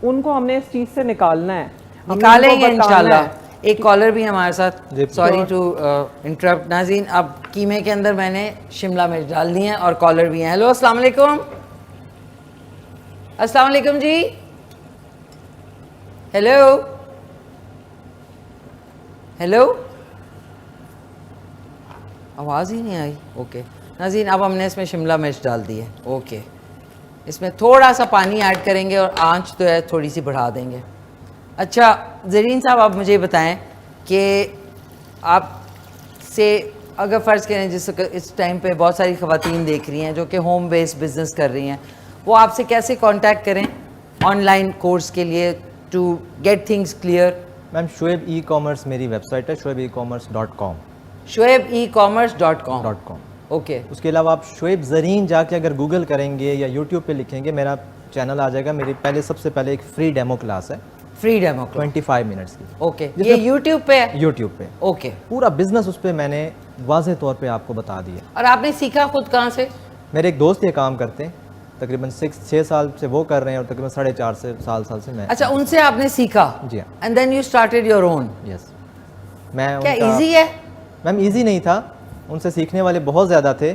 ان کو ہم نے اس چیز سے نکالنا ہے, نکالیں گے انشاءاللہ. ایک کالر بھی ہمارے ساتھ, سوری ٹو انٹرپٹ. ناظرین اب قیمے کے اندر میں نے شملہ مرچ ڈال دی ہیں اور کالر بھی ہیں. ہیلو السلام علیکم. السلام علیکم جی. ہیلو ہیلو, آواز ہی نہیں آئی. اوکے ناظرین اب ہم نے اس میں شملہ مرچ ڈال دی ہے. اوکے, اس میں تھوڑا سا پانی ایڈ کریں گے اور آنچ تو ہے تھوڑی سی بڑھا دیں گے. اچھا زرین صاحب آپ مجھے بتائیں کہ آپ سے اگر فرض کریں جس اس ٹائم پہ بہت ساری خواتین دیکھ رہی ہیں جو کہ ہوم بیس بزنس کر رہی ہیں, وہ آپ سے کیسے کانٹیکٹ کریں آن لائن کورس کے لیے to get things clear? Ma'am Shoaib e commerce میری ویب سائٹ ہے, shoaibecommerce.com. shoaibecommerce.com. اوکے. اس کے علاوہ آپ شعیب زرین جا کے اگر گوگل کریں گے یا یوٹیوب پہ لکھیں گے میرا چینل آ جائے گا. میری سب سے پہلے ایک فری ڈیمو کلاس ہے, فری ڈیمو 25 منٹس کی. اوکے, یہ یوٹیوب پہ ہے؟ یوٹیوب پہ. اوکے. پورا بزنس اس پہ میں نے واضح طور پہ آپ کو بتا دیا. اور آپ نے سیکھا خود کہاں سے؟ میرے ایک دوست یہ کام کرتے ہیں, تقریباً 6 سال سے وہ کر رہے ہیں اور تقریباً 4.5 سال سے میں. اچھا, ان سے آپ نے سیکھا؟ جی ہاں. And then you started your own. Yes. میں کیا ایزی ہے؟ میم ایزی نہیں تھا, ان سے سیکھنے والے بہت زیادہ تھے,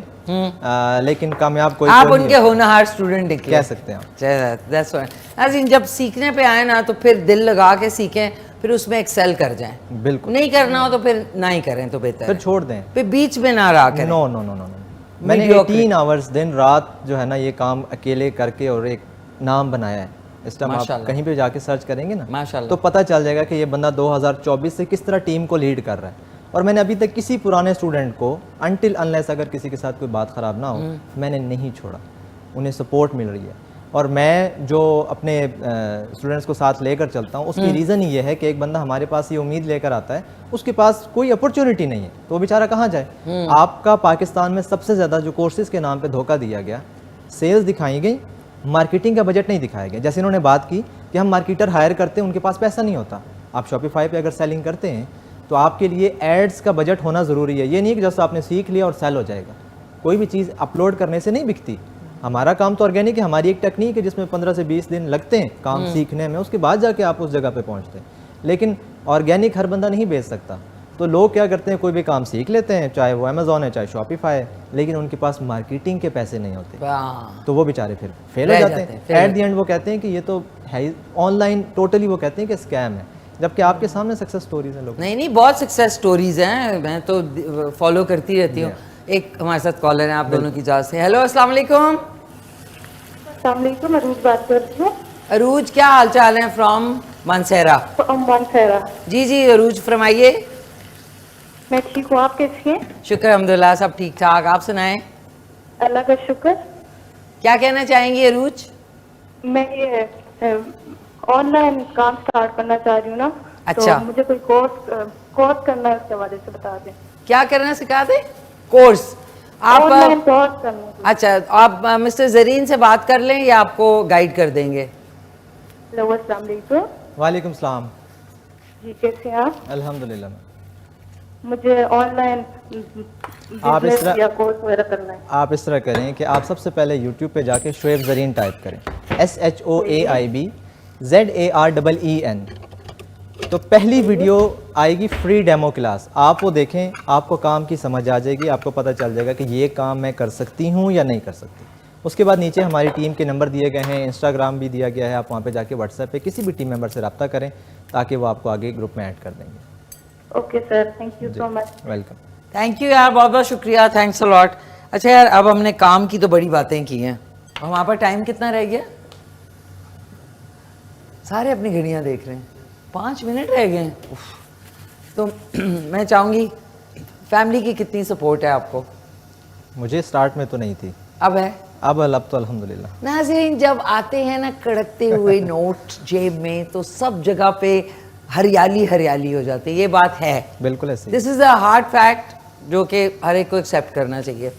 لیکن کامیاب کوئی آپ ان کے ہونہار اسٹوڈنٹ کہہ سکتے ہیں. جب سیکھنے پہ آئے نا تو پھر دل لگا کے سیکھیں, پھر اس میں ایکسل کر جائیں. بالکل. نہیں کرنا ہو تو پھر نہ ہی کریں تو بہتر, پھر چھوڑ دیں, پھر بیچ میں نہ رہا کریں. نو. میں نے 18 آورس دن رات جو ہے نا یہ کام اکیلے کر کے اور ایک نام بنایا ہے. اس ٹائم آپ کہیں پہ جا کے سرچ کریں گے نا تو پتہ چل جائے گا کہ یہ بندہ 2024 سے کس طرح ٹیم کو لیڈ کر رہا ہے. اور میں نے ابھی تک کسی پرانے اسٹوڈنٹ کو انٹل انلیس اگر کسی کے ساتھ کوئی بات خراب نہ ہو میں نے نہیں چھوڑا. انہیں سپورٹ مل رہی ہے. اور میں جو اپنے اسٹوڈنٹس کو ساتھ لے کر چلتا ہوں اس کی ریزن یہ ہے کہ ایک بندہ ہمارے پاس یہ امید لے کر آتا ہے, اس کے پاس کوئی اپرچونٹی نہیں ہے تو وہ بیچارہ کہاں جائے. آپ کا پاکستان میں سب سے زیادہ جو کورسز کے نام پہ دھوکہ دیا گیا, سیلز دکھائی گئی, مارکیٹنگ کا بجٹ نہیں دکھایا گیا. جیسے انہوں نے بات کی کہ ہم مارکیٹر ہائر کرتے ہیں, ان کے پاس پیسہ نہیں ہوتا. آپ شاپیفائی پہ اگر سیلنگ کرتے ہیں تو آپ کے لیے ایڈز کا بجٹ ہونا ضروری ہے. یہ نہیں کہ جیسے آپ نے سیکھ لیا اور سیل ہو جائے گا. کوئی بھی چیز اپلوڈ کرنے سے نہیں بکتی. ہمارا کام تو آرگینک ہے, ہماری ایک ٹیکنیک ہے جس میں 15 سے 20 دن لگتے ہیں کام سیکھنے میں, اس کے بعد جا کے آپ اس جگہ پہ پہنچتے ہیں. لیکن آرگینک ہر بندہ نہیں بیچ سکتا. تو لوگ کیا کرتے ہیں, کوئی بھی کام سیکھ لیتے ہیں, چاہے وہ امیزون ہے چاہے شاپیفائی ہے, لیکن ان کے پاس مارکیٹنگ کے پیسے نہیں ہوتے تو وہ بیچارے پھر فیل ہو جاتے ہیں. ایٹ دی اینڈ وہ کہتے ہیں کہ یہ تو ہے آن لائن, ٹوٹلی وہ کہتے ہیں کہ اسکیم ہے, جبکہ آپ کے سامنے سکسیس سٹوریز ہیں. لوگ نہیں بہت سکسیس سٹوریز ہیں, میں تو فالو کرتی رہتی ہوں. ایک ہمارے ساتھ کالر ہیں آپ دونوں کی اجازت سے. ہیلو السلام علیکم. السلام علیکم, عروج بات کر رہی ہوں. عروج کیا حال چال ہیں؟ فرام مانسہرہ. مانسہرہ. جی عروج فرمائیے. میں ٹھیک ہوں, آپ کیسی ہیں؟ شکر الحمدللہ سب ٹھیک ٹھاک. آپ سنائیں. اللہ کا شکر. کیا کہنا چاہیں گی عروج؟ میں یہ آن لائن کام سٹارٹ کرنا چاہ رہی ہوں نا. اچھا. تو مجھے کوئی کورس کرنا ہے, اس کے حوالے سے بتا دیں. کیا کرنا سکھا دیں؟ کورس آپ آن لائن کورس کرنا. اچھا, آپ مسٹر زرین سے بات کر لیں یا آپ کو گائیڈ کر دیں گے؟ ہیلو السلام علیکم. وعلیکم السلام. جی کیسے ہیں آپ؟ الحمدللہ. مجھے آن لائن بزنس یا کورس وغیرہ کرنا ہے. آپ اس طرح کریں کہ آپ سب سے پہلے یوٹیوب پہ جا کے شعیب زرین ٹائپ کریں, SHOAIBZAREEN. تو پہلی ویڈیو آئے گی فری ڈیمو کلاس, آپ وہ دیکھیں, آپ کو کام کی سمجھ آ جائے گی, آپ کو پتہ چل جائے گا کہ یہ کام میں کر سکتی ہوں یا نہیں کر سکتی. اس کے بعد نیچے ہماری ٹیم کے نمبر دیے گئے ہیں, انسٹاگرام بھی دیا گیا ہے, آپ وہاں پہ جا کے واٹس ایپ پہ کسی بھی ٹیم ممبر سے رابطہ کریں تاکہ وہ آپ کو آگے گروپ میں ایڈ کر دیں گے. Okay sir, thank you so much. Welcome. Thank you یار, بہت بہت شکریہ, تھینکس اے لاٹ. اچھا یار, اب ہم نے کام کی تو بڑی باتیں کی ہیں, ہمارے پاس ٹائم کتنا رہ گیا؟ سارے اپنی گھڑیاں دیکھ رہے ہیں, 5 منٹ رہ گئے ہیں. تو میں چاہوں گی فیملی کی کتنی سپورٹ ہے آپ کو؟ مجھے سٹارٹ میں تو نہیں تھی, اب ہے. اب تو الحمدللہ. ناظرین جب آتے ہیں نا کڑکتے ہوئے نوٹ جیب میں تو سب جگہ پہ ہریالی ہو جاتی ہے, یہ بات ہے بالکل ایسے. دس از اے ہارڈ فیکٹ جو کہ ہر ایک کو ایکسیپٹ کرنا چاہیے.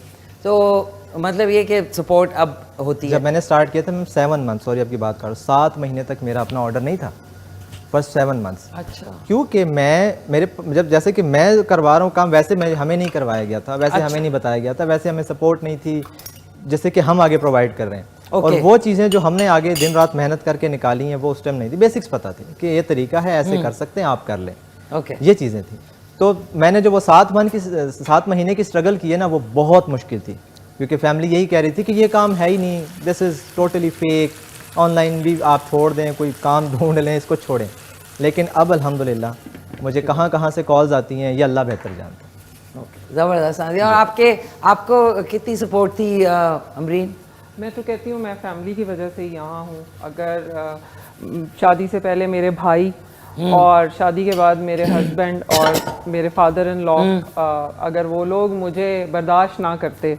تو مطلب یہ کہ سپورٹ اب ہوتی ہے. جب میں نے سٹارٹ کیا تھا میں 7 منتھ, سوری اب کی بات کر رہا ہوں, 7 مہینے تک میرا اپنا آرڈر نہیں تھا, فرسٹ 7 منتھس. اچھا. کیونکہ جب جیسے کہ میں کروا رہا ہوں کام ویسے ہمیں نہیں کروایا گیا تھا, ویسے ہمیں نہیں بتایا گیا تھا, ویسے ہمیں سپورٹ نہیں تھی جیسے کہ ہم آگے پرووائڈ کر رہے ہیں. اور وہ چیزیں جو ہم نے آگے دن رات محنت کر کے نکالی ہیں وہ اس ٹائم نہیں تھی, بیسکس پتہ تھی کہ یہ طریقہ ہے, ایسے کر سکتے ہیں, آپ کر لیں. یہ چیزیں تھیں. تو میں نے جو وہ 7 مہینے کی اسٹرگل کی ہے نا, وہ بہت مشکل تھی, کیونکہ فیملی یہی کہہ رہی تھی کہ یہ کام ہے ہی نہیں, this is totally fake, online بھی آپ چھوڑ دیں, کوئی کام ڈھونڈ لیں, اس کو چھوڑیں. لیکن اب الحمدللہ مجھے کہاں سے کالز آتی ہیں یہ اللہ بہتر جانتا ہے. زبردست. اور آپ کو کتنی سپورٹ تھی امرین؟ میں تو کہتی ہوں میں فیملی کی وجہ سے یہاں ہوں. اگر شادی سے پہلے میرے بھائی اور شادی کے بعد میرے ہسبینڈ اور میرے فادر ان لا, اگر وہ لوگ مجھے برداشت نہ کرتے,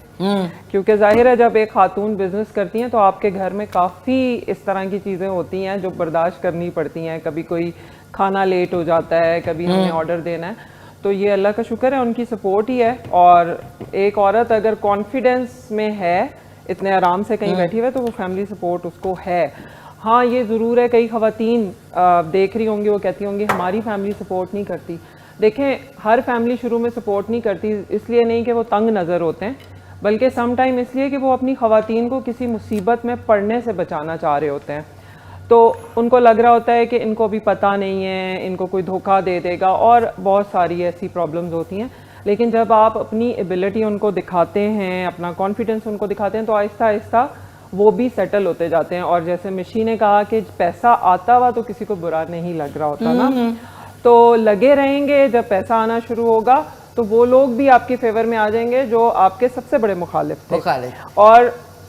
کیونکہ ظاہر ہے جب ایک خاتون بزنس کرتی ہیں تو آپ کے گھر میں کافی اس طرح کی چیزیں ہوتی ہیں جو برداشت کرنی پڑتی ہیں. کبھی کوئی کھانا لیٹ ہو جاتا ہے, کبھی ہمیں آرڈر دینا ہے, تو یہ اللہ کا شکر ہے ان کی سپورٹ ہی ہے. اور ایک عورت اگر کانفیڈنس میں ہے, اتنے آرام سے کہیں بیٹھی ہوئے, تو وہ فیملی سپورٹ اس کو ہے. ہاں یہ ضرور ہے, کئی خواتین دیکھ رہی ہوں گی, وہ کہتی ہوں گی ہماری فیملی سپورٹ نہیں کرتی. دیکھیں ہر فیملی شروع میں سپورٹ نہیں کرتی, اس لیے نہیں کہ وہ تنگ نظر ہوتے ہیں, بلکہ سم ٹائم اس لیے کہ وہ اپنی خواتین کو کسی مصیبت میں پڑنے سے بچانا چاہ رہے ہوتے ہیں. تو ان کو لگ رہا ہوتا ہے کہ ان کو ابھی پتہ نہیں ہے, ان کو کوئی دھوکہ دے دے گا, اور بہت ساری ایسی پرابلمز ہوتی ہیں. لیکن جب آپ اپنی ایبلٹی ان کو دکھاتے ہیں, اپنا کانفیڈنس ان کو دکھاتے ہیں, تو آہستہ آہستہ وہ بھی سیٹل ہوتے جاتے ہیں. اور جیسے مشی نے کہا کہ پیسہ آتا ہوا تو کسی کو برا نہیں لگ رہا ہوتا نا, تو لگے رہیں گے, جب پیسہ آنا شروع ہوگا تو وہ لوگ بھی آپ کے فیور میں آ جائیں گے جو آپ کے سب سے بڑے مخالف تھے. اور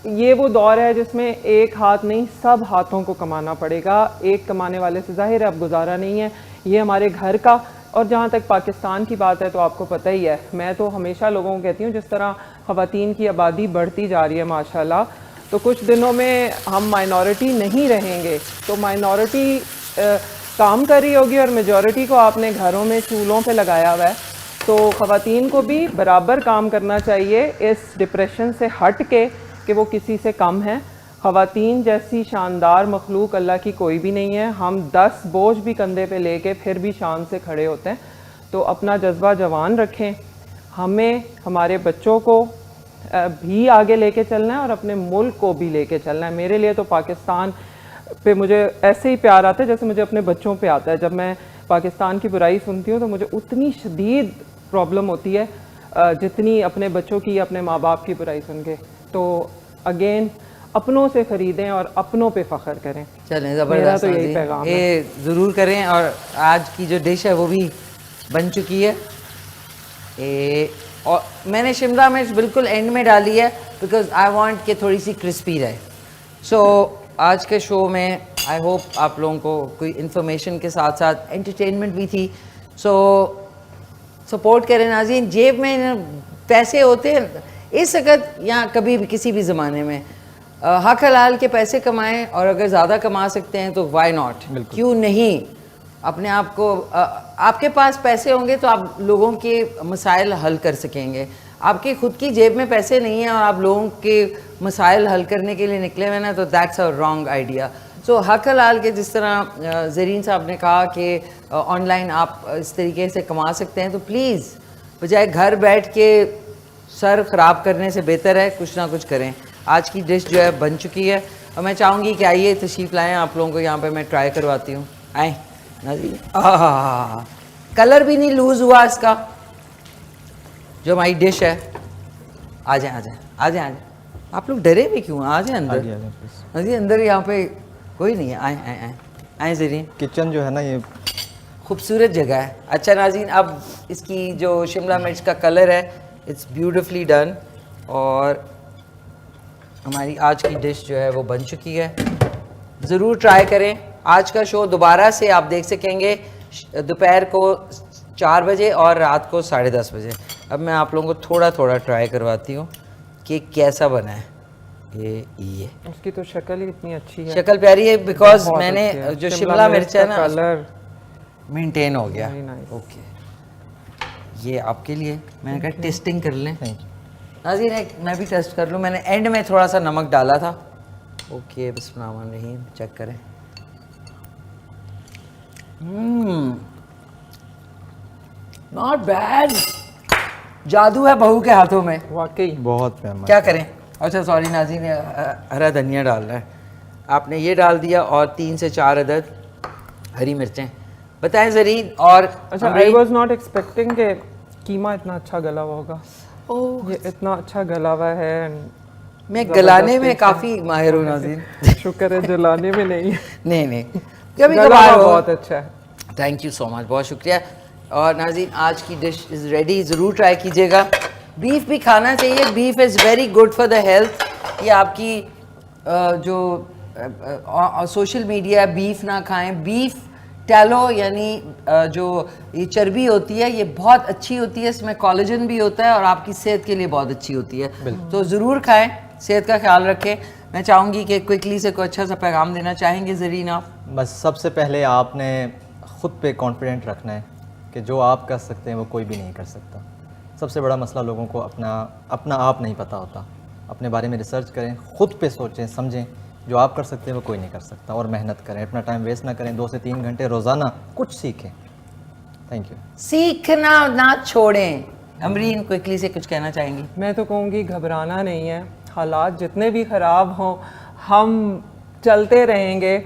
یہ وہ دور ہے جس میں ایک ہاتھ نہیں سب ہاتھوں کو کمانا پڑے گا. ایک کمانے والے سے ظاہر ہے اب گزارا نہیں ہے. یہ ہمارے گھر کا, اور جہاں تک پاکستان کی بات ہے تو آپ کو پتہ ہی ہے, میں تو ہمیشہ لوگوں کو کہتی ہوں جس طرح خواتین کی آبادی بڑھتی جا رہی ہے ماشاءاللہ, تو کچھ دنوں میں ہم مائنورٹی نہیں رہیں گے. تو مائنورٹی کام کر رہی ہوگی اور میجورٹی کو آپ نے گھروں میں چولہوں پہ لگایا ہوا ہے. تو خواتین کو بھی برابر کام کرنا چاہیے اس ڈپریشن سے ہٹ کے کہ وہ کسی سے کم ہیں. خواتین جیسی شاندار مخلوق اللہ کی کوئی بھی نہیں ہے. ہم 10 بوجھ بھی کندھے پہ لے کے پھر بھی شان سے کھڑے ہوتے ہیں. تو اپنا جذبہ جوان رکھیں. ہمیں ہمارے بچوں کو بھی آگے لے کے چلنا ہے اور اپنے ملک کو بھی لے کے چلنا ہے. میرے لیے تو پاکستان پہ مجھے ایسے ہی پیار آتا ہے جیسے مجھے اپنے بچوں پہ آتا ہے. جب میں پاکستان کی برائی سنتی ہوں تو مجھے اتنی شدید پرابلم ہوتی ہے جتنی اپنے بچوں کی یا اپنے ماں باپ کی برائی سن کے. تو اگین اپنوں سے خریدیں اور اپنوں پہ فخر کریں. چلیں زبردست, تو یہی پیغام ہے. یہ ضرور کریں. اور آج کی جو ڈش ہے وہ بھی بن چکی ہے. اور میں نے شملہ مرچ بالکل اینڈ میں ڈالی ہے بیکاز آئی وانٹ کہ تھوڑی سی کرسپی رہے. سو آج کے شو میں آئی ہوپ آپ لوگوں کو کوئی انفارمیشن کے ساتھ ساتھ انٹرٹینمنٹ بھی تھی. سو سپورٹ کریں ناظرین. جیب میں پیسے ہوتے ہیں اس وقت یا کبھی بھی کسی بھی زمانے میں, حق حلال کے پیسے کمائیں, اور اگر زیادہ کما سکتے ہیں تو وائی ناٹ, کیوں نہیں. اپنے آپ کو, آپ کے پاس پیسے ہوں گے تو آپ لوگوں کے مسائل حل کر سکیں گے. آپ کی خود کی جیب میں پیسے نہیں ہیں اور آپ لوگوں کے مسائل حل کرنے کے لیے نکلے ہوئے نا, تو دیٹس اے رانگ آئیڈیا. سو حق حلال کے جس طرح زرین صاحب نے کہا کہ آن لائن آپ اس طریقے سے کما سکتے ہیں, تو پلیز بجائے گھر بیٹھ کے سر خراب کرنے سے بہتر ہے کچھ نہ کچھ کریں. آج کی ڈش جو ہے بن چکی ہے اور میں چاہوں گی کہ آئیے تشریف لائیں, آپ لوگوں کو یہاں پہ میں ٹرائی کرواتی ہوں. آئیں ناظرین. کلر بھی نہیں لوز ہوا اس کا, جو ہماری ڈش ہے. آ جائیں آ جائیں آ جائیں آ جائیں. آپ لوگ ڈرے بھی کیوں, آ جائیں اندر. ناظرین اندر یہاں پہ کوئی نہیں ہے. آئیں آئیں آئیں آئیں زرین. کچن جو ہے نا یہ خوبصورت جگہ ہے. اچھا ناظرین, اب اس کی جو شملہ مرچ کا کلر ہے اٹس بیوٹیفلی ڈن, اور ہماری آج کی ڈش جو ہے وہ بن چکی ہے. ضرور ٹرائی کریں. آج کا شو دوبارہ سے آپ دیکھ سکیں گے دوپہر کو 4 بجے اور رات کو 10:30 بجے. اب میں آپ لوگوں کو تھوڑا تھوڑا ٹرائی کرواتی ہوں کہ کیسا بنا ہے. یہ اس کی تو شکل ہی اتنی اچھی ہے, شکل پیاری ہے بیکاز میں نے جو شملہ مرچ ہے نا کلر مینٹین ہو گیا. اوکے, یہ آپ کے لیے میں نے کہا ٹیسٹنگ کر لیں. ناظرین میں بھی ٹیسٹ کر لوں. میں نے اینڈ میں تھوڑا سا نمک ڈالا تھا. اوکے, بسم اللہ الرحمن الرحیم, چیک کریں. Not bad. جادو ہے بہو کے ہاتھوں میں واقعی. بہت فیمس. کیا کریں. اچھا سوری ناظرین, ہرا دھنیا ڈال رہا ہے. آپ نے یہ ڈال دیا اور 3 سے 4 عدد ہری مرچیں. بتائیں زرین. اور اچھا, آئی واز ناٹ ایکسپیکٹنگ کہ قیمہ اتنا اچھا گلا ہوا ہوگا. یہ اتنا اچھا گلا ہوا ہے. میں گلانے میں کافی ماہر ہوں ناظرین. شکر ہے جلانے میں نہیں. نہیں کبھی گلا کبھار بہت اچھا ہے. تھینک یو سو مچ, بہت شکریہ. اور ناظرین آج کی ڈش از ریڈی, ضرور ٹرائی کیجیے گا. بیف بھی کھانا چاہیے. Beef is very good for the health. یہ آپ کی جو سوشل میڈیا بیف نہ کھائیں. بیف ٹیلو یعنی جو یہ چربی ہوتی ہے یہ بہت اچھی ہوتی ہے, اس میں کولیجن بھی ہوتا ہے اور آپ کی صحت کے لیے بہت اچھی ہوتی ہے. تو ضرور کھائیں, صحت کا خیال رکھیں. میں چاہوں گی کہ کوئکلی سے کوئی اچھا سا پیغام دینا چاہیں گے زرین آپ؟ بس سب سے پہلے آپ نے خود پہ کانفیڈنٹ رکھنا ہے کہ جو آپ کر سکتے ہیں وہ کوئی بھی نہیں کر سکتا. سب سے بڑا مسئلہ لوگوں کو اپنا آپ نہیں پتہ ہوتا. اپنے بارے میں ریسرچ کریں, خود پہ سوچیں سمجھیں. جو آپ کر سکتے ہیں وہ کوئی نہیں کر سکتا, اور محنت کریں. اپنا ٹائم ویسٹ نہ کریں. 2 سے 3 گھنٹے روزانہ کچھ سیکھیں. Thank you. سیکھنا نہ چھوڑیں. امرین کوئکلی سے کچھ کہنا چاہیں گی؟ میں تو کہوں گی گھبرانا نہیں ہے. حالات جتنے بھی خراب ہوں ہم چلتے رہیں گے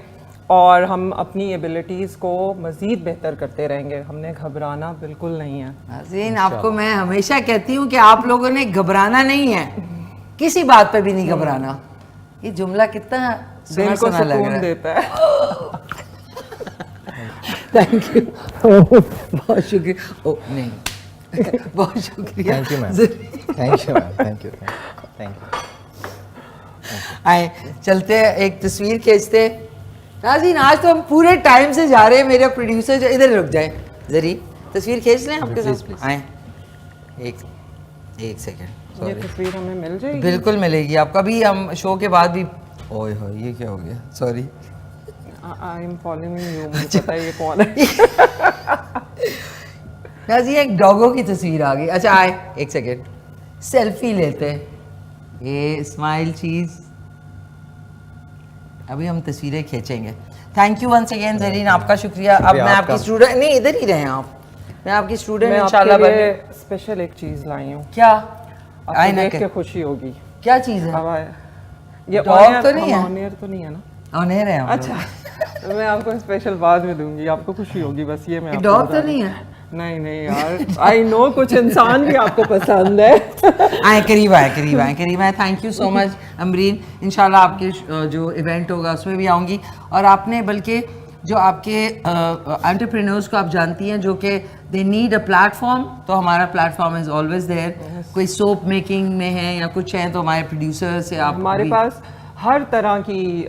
اور ہم اپنی ایبلٹیز کو مزید بہتر کرتے رہیں گے. ہم نے گھبرانا بالکل نہیں ہے. ناظرین آپ کو میں ہمیشہ کہتی ہوں کہ آپ لوگوں نے گھبرانا نہیں ہے, کسی بات پہ بھی نہیں گھبرانا. یہ جملہ کتنا دل کو سکون دیتا ہے. تھینک یو, بہت شکریہ. نہیں بہت شکریہ. Thank you ma'am. Thank you ma'am. Thank you. آئے چلتے ہیں, ایک تصویر کھینچتے. ناظرین آج تو ہم پورے ٹائم سے جا رہے ہیں. میرے پروڈیوسر جو ادھر رک جائیں ذری, تصویر کھینچ لیں آپ کے ساتھ. آئیں ایک سیکنڈ. یہ تصویر ہمیں مل جائے گی؟ بالکل ملے گی آپ. کبھی ہم شو کے بعد بھی اوئے ہوئے یہ کیا ہو گیا, sorry. I am following you, مجھے پتہ ہے یہ کون ہے. ناظرین ایک ڈاگوں کی تصویر آ گئی. اچھا آئے ایک سیکنڈ, سیلفی لیتے ہیں. یہ اسمائل چیز ابھی ہم تصویریں کھینچیں گے. تھینک یو ونس اگین زرین, آپ کا شکریہ. اب میں آپ کی اسٹوڈنٹ نہیں, ادھر ہی رہیں آپ, میں آپ کی اسٹوڈنٹ انشاءاللہ بن. اسپیشل ایک چیز لائی ہوں. کیا؟ آئے دیکھ کے خوشی ہوگی. کیا چیز ہے؟ یہ ڈاگ تو نہیں ہے؟ آنیر تو نہیں ہے نا؟ آنیر ہے. اچھا میں آپ کو اسپیشل بعد میں دوں گی, آپ کو خوشی ہوگی بس. یہ میں ڈاگ تو نہیں ہے؟ نہیں یار, آئی نو کچھ انسان بھی آپ کو پسند ہے. آئیں قریب آئے. تھینک یو سو مچ امرین. انشاءاللہ آپ کے جو ایونٹ ہوگا اس میں بھی آؤں گی. اور آپ نے بلکہ جو آپ کے انٹرپرینورز کو آپ جانتی ہیں جو کہ they need a plate form, تو ہمارا plate form is always there. کوئی سوپ میکنگ میں ہے یا کچھ ہے تو ہمارے پروڈیوسر سے آپ, ہمارے پاس ہر طرح کی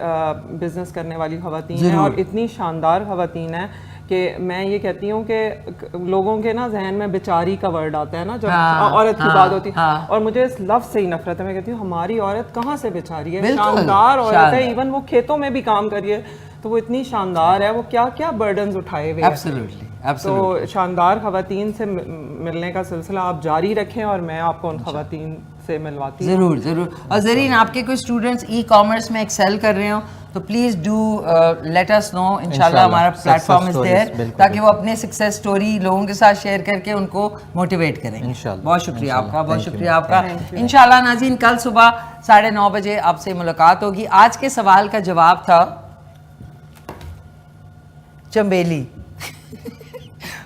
بزنس کرنے والی خواتین ہیں, اور اتنی شاندار خواتین ہیں کہ میں یہ کہتی ہوں کہ لوگوں کے نا ذہن میں بیچاری کا ورڈ آتا ہے نا جب عورت کی بات ہوتی ہے, اور مجھے اس لفظ سے ہی نفرت ہے. میں کہتی ہوں ہماری عورت کہاں سے بیچاری ہے, شاندار عورت ہے. ایون وہ کھیتوں میں بھی کام کر رہی ہے تو وہ اتنی شاندار ہے, وہ کیا کیا برڈنز اٹھائے ہوئے ہیں. تو شاندار خواتین سے ملنے کا سلسلہ آپ جاری رکھیں, اور میں آپ کو ان خواتین سے ملواتی ہوں. ضرور. اور زرین آپ کے کوئی اسٹوڈنٹس ای کامرس میں ایکسیل کر رہے ہوں تو پلیز ڈو لیٹ اس نو. انشاءاللہ ہمارا پلیٹ فارم از دیئر تاکہ وہ اپنے سکسیس سٹوری لوگوں کے ساتھ شیئر کر کے ان کو موٹیویٹ کریں. بہت شکریہ آپ کا, بہت شکریہ آپ کا. انشاءاللہ ناظرین کل صبح 9:30 بجے آپ سے ملاقات ہوگی. آج کے سوال کا جواب تھا چنبیلی.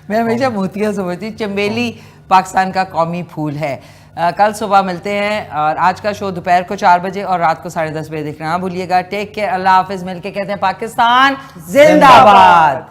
میں ہمیشہ موتیاں سمجھتی ہوں, چنبیلی پاکستان کا قومی پھول ہے. کل صبح ملتے ہیں, اور آج کا شو دوپہر کو 4 بجے اور رات کو 10:30 بجے دیکھنا نہ بھولیے گا. ٹیک کیئر, اللہ حافظ. مل کے کہتے ہیں پاکستان زندہ باد.